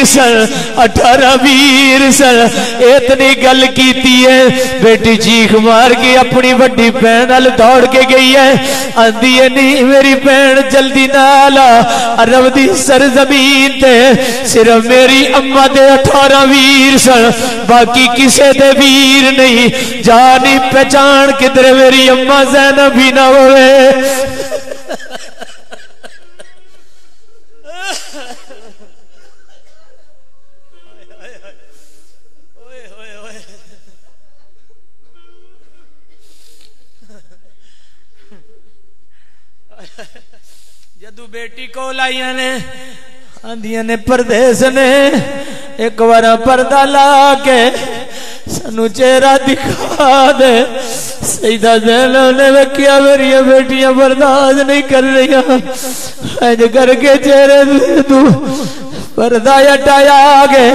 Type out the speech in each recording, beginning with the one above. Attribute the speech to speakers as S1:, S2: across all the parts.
S1: सन, 18 वीर सन। इतनी गल की है, बेटी चीख मार के अपनी बड़ी भैन नाल दौड़ के गई है। आंदी है नहीं मेरी भैन जल्दी नाल अरब दी सरजमीन ते सिर्फ मेरी अम्मा दे 18 वीर सन, बाकी किसे दे वीर नहीं। जानी पहचान किधर मेरी अम्मा ज़ैनब भी ना होवे। जदू बेटी को लाइया ने आंदिया ने परदेस ने एक बार पर्दा ला के सानू चेहरा दिखा दे। सईदा ज़ैनब ने वेख्या मेरी बेटियां बर्दाश्त नहीं कर रही, इंज करके चेहरे तू पर्दा हटाया आगे।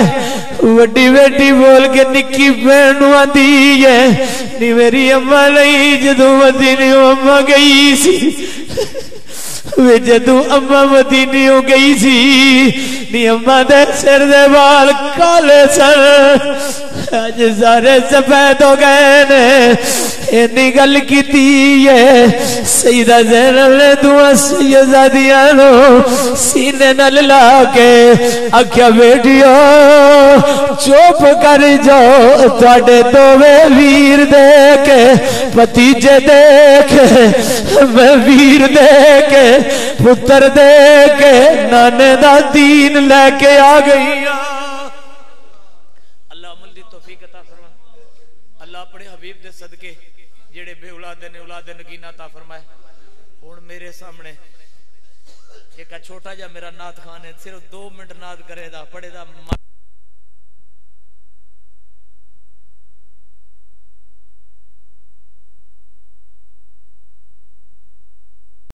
S1: वड्डी बेटी बोल के निक्की भैन आंदी है नी मेरी अम्मा नहीं जदों मदीने अम्मा गई सी, वे जदों अम्मा मदीने गई सी नी अम्मा दे सिर दे बाल काले सन, अज सारे सफेद हो गए ने। इन्नी गल की है सईदा ज़ैनब ने दुआ सैयदादियां नो सीने नाल ला के आख्या बेटियो चुप कर जाओ, तुहाडे दोवे वीर देख भतीजे देख मैं वीर देख पुत्र देख नाने दा दीन लैके आ गई। अल्लाह अमल दी तौफीक अता फरमा। अल्लाह अपने हबीब दे सदके जेड़े बे औलादे ने औलादे नगीना अता फरमाए। हुण मेरे सामने एक छोटा जा मेरा नात खान है, सिर्फ 2 मिनट नात करेदा पढ़ेदा।